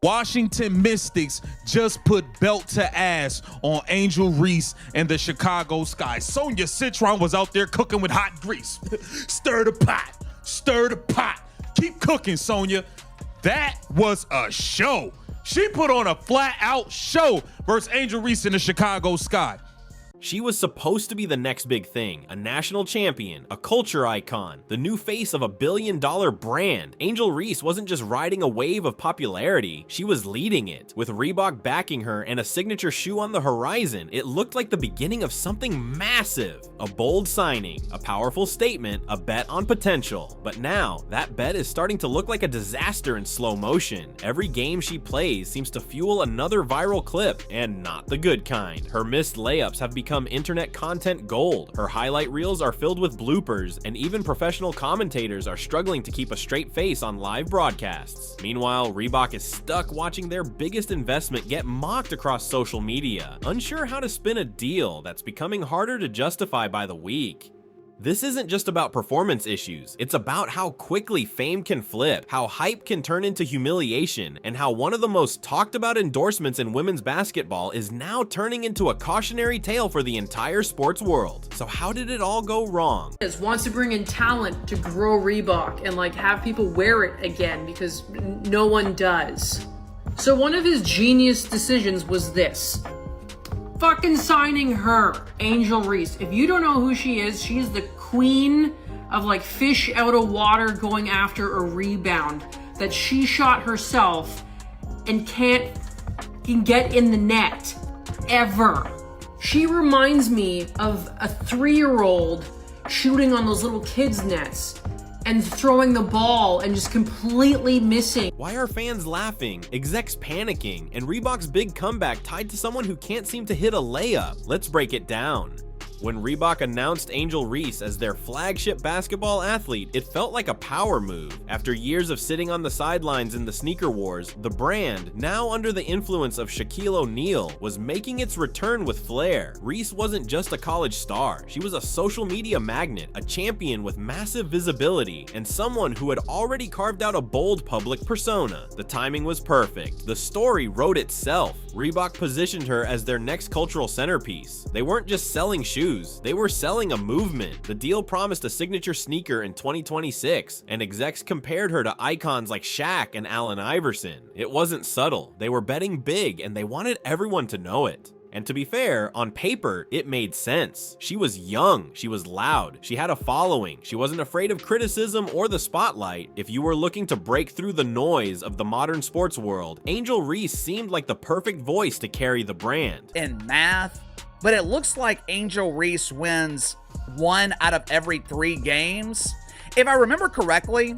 Washington Mystics just put belt to ass on Angel Reese and the Chicago Sky. Sonya Citron was out there cooking with hot grease. Stir the pot, stir the pot. Keep cooking, Sonya. That was a show. She put on a flat out show versus Angel Reese and the Chicago Sky. She was supposed to be the next big thing, a national champion, a culture icon, the new face of a billion-dollar brand. Angel Reese wasn't just riding a wave of popularity, she was leading it. With Reebok backing her and a signature shoe on the horizon, it looked like the beginning of something massive. A bold signing, a powerful statement, a bet on potential. But now, that bet is starting to look like a disaster in slow motion. Every game she plays seems to fuel another viral clip, and not the good kind. Her missed layups have become internet content gold. Her highlight reels are filled with bloopers, and even professional commentators are struggling to keep a straight face on live broadcasts. Meanwhile, Reebok is stuck watching their biggest investment get mocked across social media, unsure how to spin a deal that's becoming harder to justify by the week. This isn't just about performance issues, it's about how quickly fame can flip, how hype can turn into humiliation, and how one of the most talked about endorsements in women's basketball is now turning into a cautionary tale for the entire sports world. So how did it all go wrong? Wants to bring in talent to grow Reebok and like have people wear it again because no one does. So one of his genius decisions was this. Fucking signing her, Angel Reese. If you don't know who she is, she's the queen of like fish out of water going after a rebound that she shot herself and can get in the net ever. She reminds me of a 3-year-old shooting on those little kids' nets and throwing the ball and just completely missing. Why are fans laughing, execs panicking, and Reebok's big comeback tied to someone who can't seem to hit a layup? Let's break it down. When Reebok announced Angel Reese as their flagship basketball athlete, it felt like a power move. After years of sitting on the sidelines in the sneaker wars, the brand, now under the influence of Shaquille O'Neal, was making its return with flair. Reese wasn't just a college star, she was a social media magnet, a champion with massive visibility, and someone who had already carved out a bold public persona. The timing was perfect. The story wrote itself. Reebok positioned her as their next cultural centerpiece. They weren't just selling shoes, they were selling a movement. The deal promised a signature sneaker in 2026, and execs compared her to icons like Shaq and Allen Iverson. It wasn't subtle, they were betting big and they wanted everyone to know it. And to be fair, on paper, it made sense. She was young, she was loud, she had a following, she wasn't afraid of criticism or the spotlight. If you were looking to break through the noise of the modern sports world, Angel Reese seemed like the perfect voice to carry the brand. In math, but it looks like Angel Reese wins 1 out of every 3 games. If I remember correctly,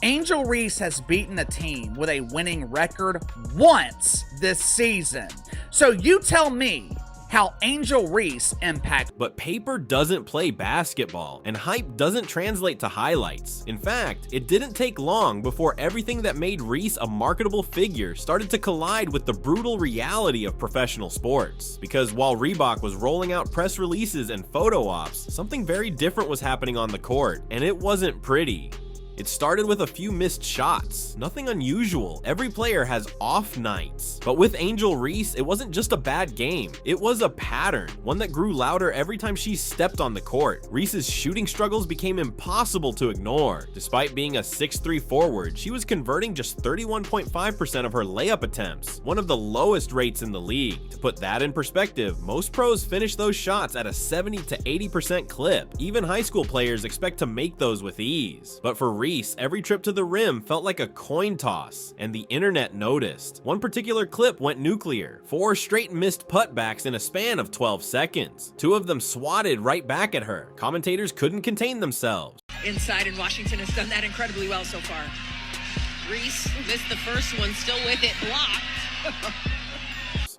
Angel Reese has beaten a team with a winning record once this season. So you tell me how Angel Reese impacts. But paper doesn't play basketball, and hype doesn't translate to highlights. In fact, it didn't take long before everything that made Reese a marketable figure started to collide with the brutal reality of professional sports. Because while Reebok was rolling out press releases and photo ops, something very different was happening on the court, and it wasn't pretty. It started with a few missed shots, nothing unusual. Every player has off nights. But with Angel Reese, it wasn't just a bad game. It was a pattern, one that grew louder every time she stepped on the court. Reese's shooting struggles became impossible to ignore. Despite being a 6'3" forward, she was converting just 31.5% of her layup attempts, one of the lowest rates in the league. To put that in perspective, most pros finish those shots at a 70 to 80% clip. Even high school players expect to make those with ease. But for Reese, every trip to the rim felt like a coin toss, and the internet noticed. One particular clip went nuclear. 4 straight missed putbacks in a span of 12 seconds. 2 of them swatted right back at her. Commentators couldn't contain themselves. Inside, and Washington has done that incredibly well so far. Reese missed the first one, still with it, blocked.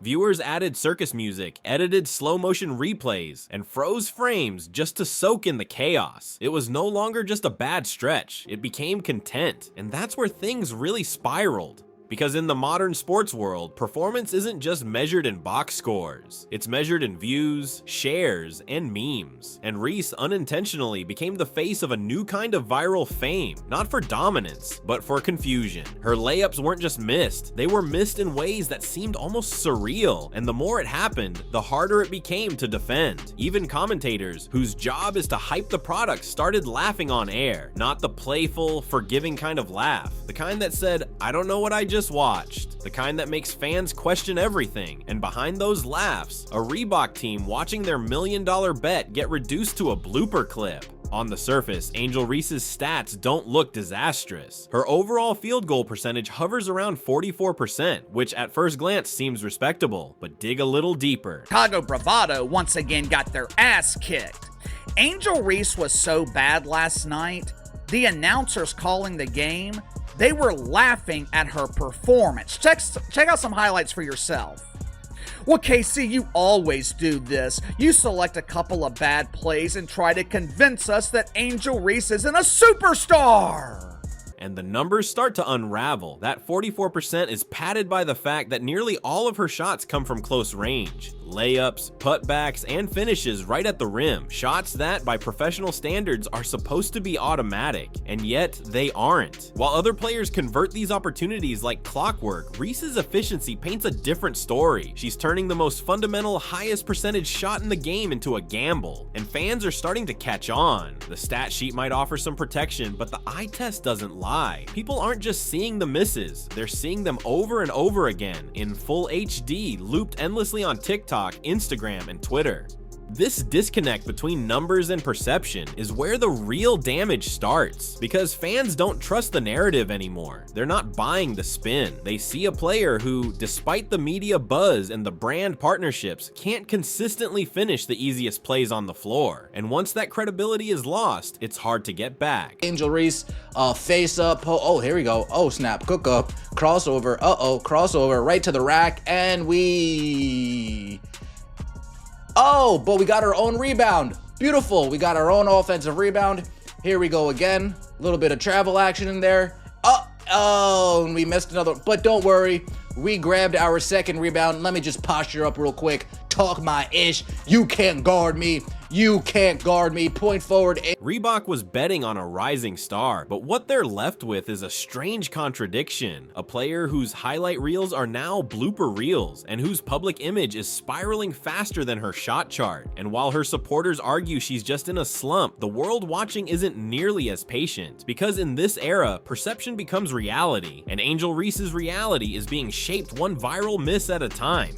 Viewers added circus music, edited slow motion replays, and froze frames just to soak in the chaos. It was no longer just a bad stretch, it became content, and that's where things really spiraled. Because in the modern sports world, performance isn't just measured in box scores. It's measured in views, shares, and memes. And Reese unintentionally became the face of a new kind of viral fame, not for dominance, but for confusion. Her layups weren't just missed, they were missed in ways that seemed almost surreal, and the more it happened, the harder it became to defend. Even commentators, whose job is to hype the product, started laughing on air, not the playful, forgiving kind of laugh, the kind that said, "I don't know what I just watched," the kind that makes fans question everything. And behind those laughs, a Reebok team watching their $1 million bet get reduced to a blooper clip. On the surface, Angel Reese's stats don't look disastrous. Her overall field goal percentage hovers around 44%, which at first glance seems respectable, but dig a little deeper. Chicago Bravado once again got their ass kicked. Angel Reese was so bad last night, the announcers calling the game, they were laughing at her performance. Check out some highlights for yourself. Well, KC, you always do this. You select a couple of bad plays and try to convince us that Angel Reese isn't a superstar. And the numbers start to unravel. That 44% is padded by the fact that nearly all of her shots come from close range. Layups, putbacks, and finishes right at the rim. Shots that, by professional standards, are supposed to be automatic, and yet they aren't. While other players convert these opportunities like clockwork, Reese's efficiency paints a different story. She's turning the most fundamental, highest percentage shot in the game into a gamble, and fans are starting to catch on. The stat sheet might offer some protection, but the eye test doesn't lie. People aren't just seeing the misses, they're seeing them over and over again, in full HD, looped endlessly on TikTok, Instagram, and Twitter. This disconnect between numbers and perception is where the real damage starts, because fans don't trust the narrative anymore. They're not buying the spin. They see a player who, despite the media buzz and the brand partnerships, can't consistently finish the easiest plays on the floor. And once that credibility is lost, it's hard to get back. Angel Reese, face up, oh, here we go. Oh, snap, cook up, crossover, crossover, right to the rack, and oh, but we got our own rebound. Beautiful. We got our own offensive rebound. Here we go again. A little bit of travel action in there. Oh, and we missed another. But don't worry. We grabbed our second rebound. Let me just posture up real quick. Talk my ish. You can't guard me. You can't guard me. Point forward. Reebok was betting on a rising star, but what they're left with is a strange contradiction. A player whose highlight reels are now blooper reels, and whose public image is spiraling faster than her shot chart. And while her supporters argue she's just in a slump, the world watching isn't nearly as patient. Because in this era, perception becomes reality, and Angel Reese's reality is being shaped one viral miss at a time.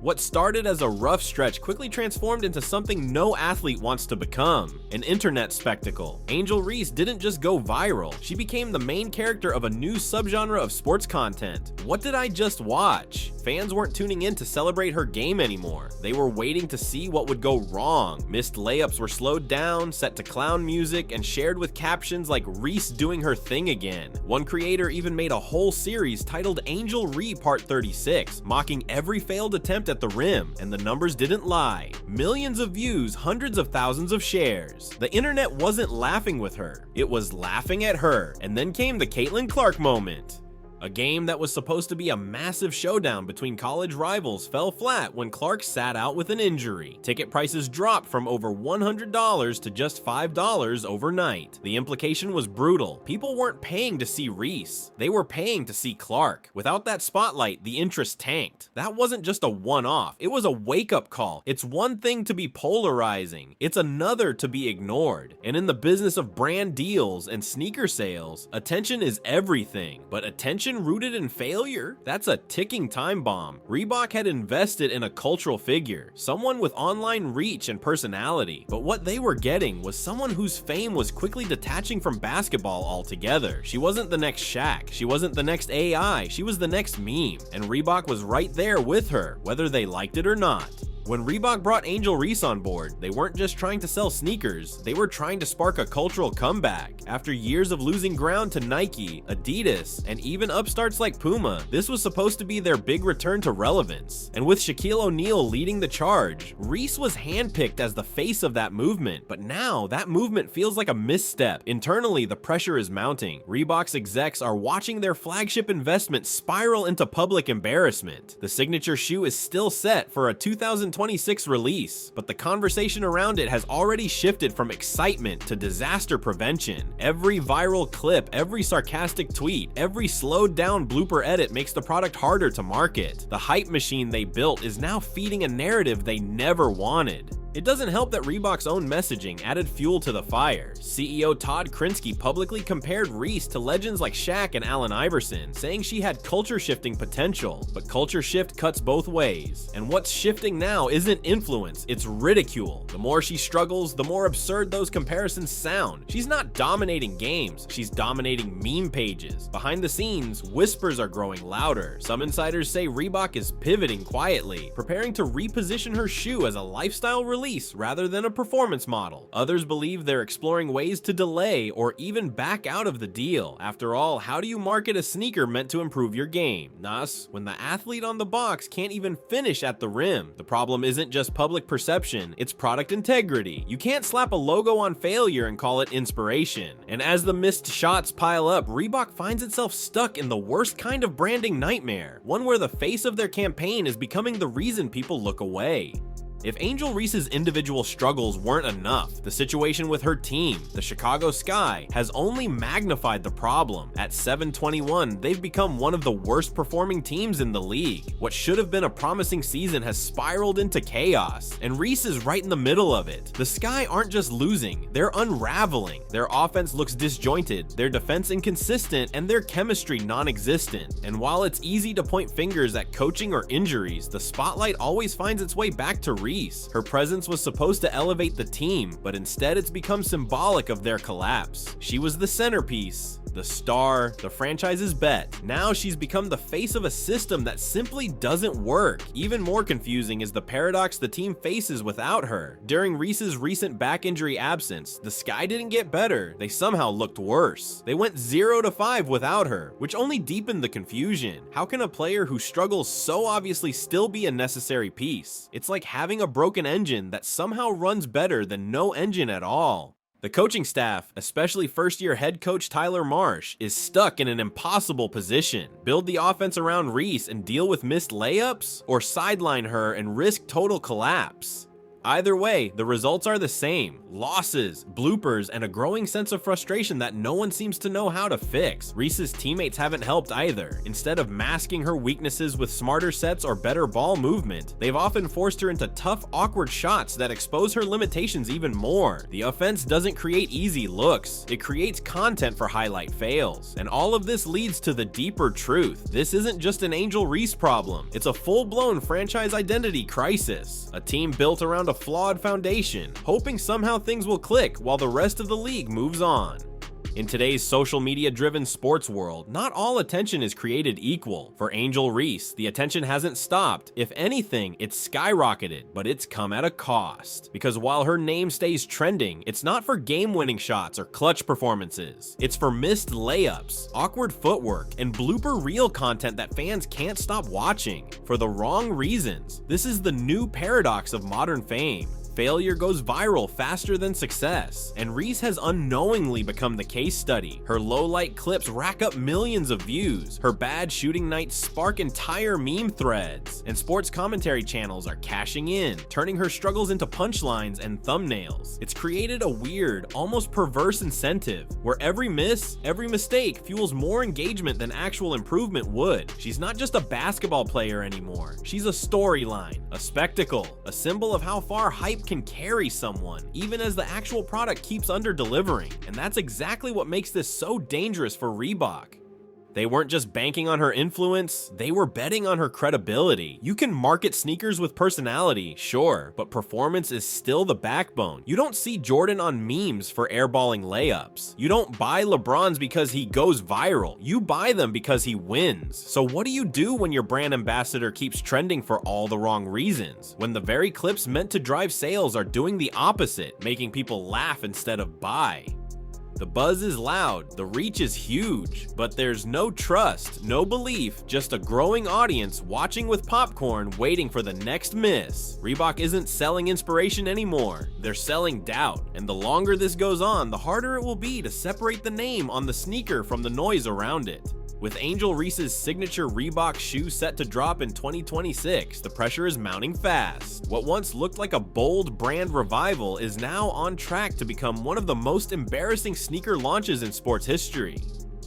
What started as a rough stretch quickly transformed into something no athlete wants to become, an internet spectacle. Angel Reese didn't just go viral, she became the main character of a new subgenre of sports content. What did I just watch? Fans weren't tuning in to celebrate her game anymore. They were waiting to see what would go wrong. Missed layups were slowed down, set to clown music, and shared with captions like "Reese doing her thing again." One creator even made a whole series titled Angel Re Part 36, mocking every failed attempt at the rim, and the numbers didn't lie. Millions of views, hundreds of thousands of shares. The internet wasn't laughing with her, it was laughing at her. And then came the Caitlin Clark moment. A game that was supposed to be a massive showdown between college rivals fell flat when Clark sat out with an injury. Ticket prices dropped from over $100 to just $5 overnight. The implication was brutal. People weren't paying to see Reese, they were paying to see Clark. Without that spotlight, the interest tanked. That wasn't just a one-off, it was a wake-up call. It's one thing to be polarizing, it's another to be ignored. And in the business of brand deals and sneaker sales, attention is everything, but attention rooted in failure? That's a ticking time bomb. Reebok had invested in a cultural figure, someone with online reach and personality, but what they were getting was someone whose fame was quickly detaching from basketball altogether. She wasn't the next Shaq, she wasn't the next AI, she was the next meme, and Reebok was right there with her, whether they liked it or not. When Reebok brought Angel Reese on board, they weren't just trying to sell sneakers, they were trying to spark a cultural comeback. After years of losing ground to Nike, Adidas, and even upstarts like Puma, this was supposed to be their big return to relevance. And with Shaquille O'Neal leading the charge, Reese was handpicked as the face of that movement, but now that movement feels like a misstep. Internally, the pressure is mounting. Reebok's execs are watching their flagship investment spiral into public embarrassment. The signature shoe is still set for a 2026 release, but the conversation around it has already shifted from excitement to disaster prevention. Every viral clip, every sarcastic tweet, every slowed down blooper edit makes the product harder to market. The hype machine they built is now feeding a narrative they never wanted. It doesn't help that Reebok's own messaging added fuel to the fire. CEO Todd Krinsky publicly compared Reese to legends like Shaq and Allen Iverson, saying she had culture-shifting potential. But culture shift cuts both ways. And what's shifting now isn't influence, it's ridicule. The more she struggles, the more absurd those comparisons sound. She's not dominating games, she's dominating meme pages. Behind the scenes, whispers are growing louder. Some insiders say Reebok is pivoting quietly, preparing to reposition her shoe as a lifestyle release rather than a performance model. Others believe they're exploring ways to delay or even back out of the deal. After all, how do you market a sneaker meant to improve your game? Thus, when the athlete on the box can't even finish at the rim. The problem isn't just public perception, it's product integrity. You can't slap a logo on failure and call it inspiration. And as the missed shots pile up, Reebok finds itself stuck in the worst kind of branding nightmare, one where the face of their campaign is becoming the reason people look away. If Angel Reese's individual struggles weren't enough, the situation with her team, the Chicago Sky, has only magnified the problem. At 7-21, they've become one of the worst performing teams in the league. What should have been a promising season has spiraled into chaos, and Reese is right in the middle of it. The Sky aren't just losing, they're unraveling. Their offense looks disjointed, their defense inconsistent, and their chemistry non-existent. And while it's easy to point fingers at coaching or injuries, the spotlight always finds its way back to Reese. Her presence was supposed to elevate the team, but instead it's become symbolic of their collapse. She was the centerpiece, the star, the franchise's bet. Now she's become the face of a system that simply doesn't work. Even more confusing is the paradox the team faces without her. During Reese's recent back injury absence, the Sky didn't get better, they somehow looked worse. They went 0-5 without her, which only deepened the confusion. How can a player who struggles so obviously still be a necessary piece? It's like having a broken engine that somehow runs better than no engine at all. The coaching staff, especially first-year head coach Tyler Marsh, is stuck in an impossible position. Build the offense around Reese and deal with missed layups, or sideline her and risk total collapse? Either way, the results are the same. Losses, bloopers, and a growing sense of frustration that no one seems to know how to fix. Reese's teammates haven't helped either. Instead of masking her weaknesses with smarter sets or better ball movement, they've often forced her into tough, awkward shots that expose her limitations even more. The offense doesn't create easy looks, it creates content for highlight fails. And all of this leads to the deeper truth. This isn't just an Angel Reese problem, it's a full-blown franchise identity crisis. A team built around a flawed foundation, hoping somehow things will click while the rest of the league moves on. In today's social media-driven sports world, not all attention is created equal. For Angel Reese, the attention hasn't stopped. If anything, it's skyrocketed, but it's come at a cost. Because while her name stays trending, it's not for game-winning shots or clutch performances. It's for missed layups, awkward footwork, and blooper reel content that fans can't stop watching for the wrong reasons. This is the new paradox of modern fame. Failure goes viral faster than success, and Reese has unknowingly become the case study. Her low-light clips rack up millions of views, her bad shooting nights spark entire meme threads, and sports commentary channels are cashing in, turning her struggles into punchlines and thumbnails. It's created a weird, almost perverse incentive, where every miss, every mistake fuels more engagement than actual improvement would. She's not just a basketball player anymore, she's a storyline, a spectacle, a symbol of how far hype can carry someone, even as the actual product keeps under-delivering. And that's exactly what makes this so dangerous for Reebok. They weren't just banking on her influence, they were betting on her credibility. You can market sneakers with personality, sure, but performance is still the backbone. You don't see Jordan on memes for airballing layups. You don't buy LeBrons because he goes viral. You buy them because he wins. So what do you do when your brand ambassador keeps trending for all the wrong reasons? When the very clips meant to drive sales are doing the opposite, making people laugh instead of buy. The buzz is loud, the reach is huge, but there's no trust, no belief, just a growing audience watching with popcorn waiting for the next miss. Reebok isn't selling inspiration anymore, they're selling doubt, and the longer this goes on, the harder it will be to separate the name on the sneaker from the noise around it. With Angel Reese's signature Reebok shoe set to drop in 2026, the pressure is mounting fast. What once looked like a bold brand revival is now on track to become one of the most embarrassing sneaker launches in sports history.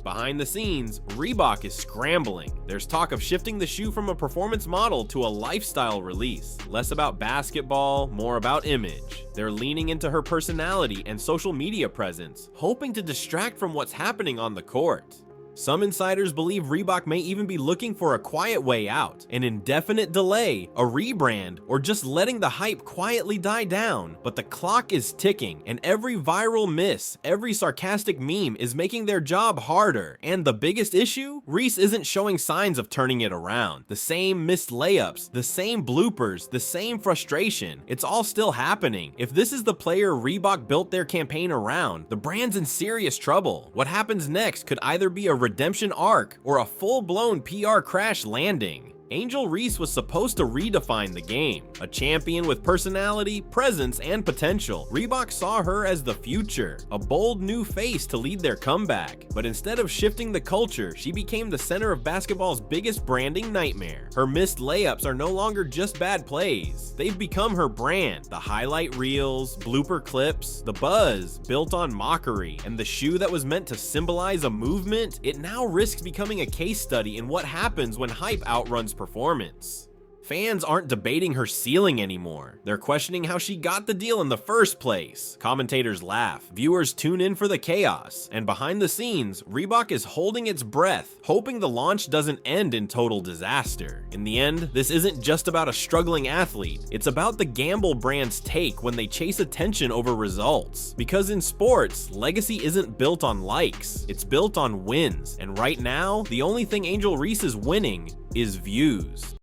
Behind the scenes, Reebok is scrambling. There's talk of shifting the shoe from a performance model to a lifestyle release. Less about basketball, more about image. They're leaning into her personality and social media presence, hoping to distract from what's happening on the court. Some insiders believe Reebok may even be looking for a quiet way out, an indefinite delay, a rebrand, or just letting the hype quietly die down. But the clock is ticking, and every viral miss, every sarcastic meme is making their job harder. And the biggest issue? Reese isn't showing signs of turning it around. The same missed layups, the same bloopers, the same frustration. It's all still happening. If this is the player Reebok built their campaign around, the brand's in serious trouble. What happens next could either be a redemption arc or a full-blown PR crash landing. Angel Reese was supposed to redefine the game. A champion with personality, presence, and potential. Reebok saw her as the future, a bold new face to lead their comeback. But instead of shifting the culture, she became the center of basketball's biggest branding nightmare. Her missed layups are no longer just bad plays. They've become her brand. The highlight reels, blooper clips, the buzz built on mockery, and the shoe that was meant to symbolize a movement, it now risks becoming a case study in what happens when hype outruns performance. Fans aren't debating her ceiling anymore. They're questioning how she got the deal in the first place. Commentators laugh, viewers tune in for the chaos, and behind the scenes, Reebok is holding its breath, hoping the launch doesn't end in total disaster. In the end, this isn't just about a struggling athlete, it's about the gamble brands take when they chase attention over results. Because in sports, legacy isn't built on likes, it's built on wins, and right now, the only thing Angel Reese is winning is views.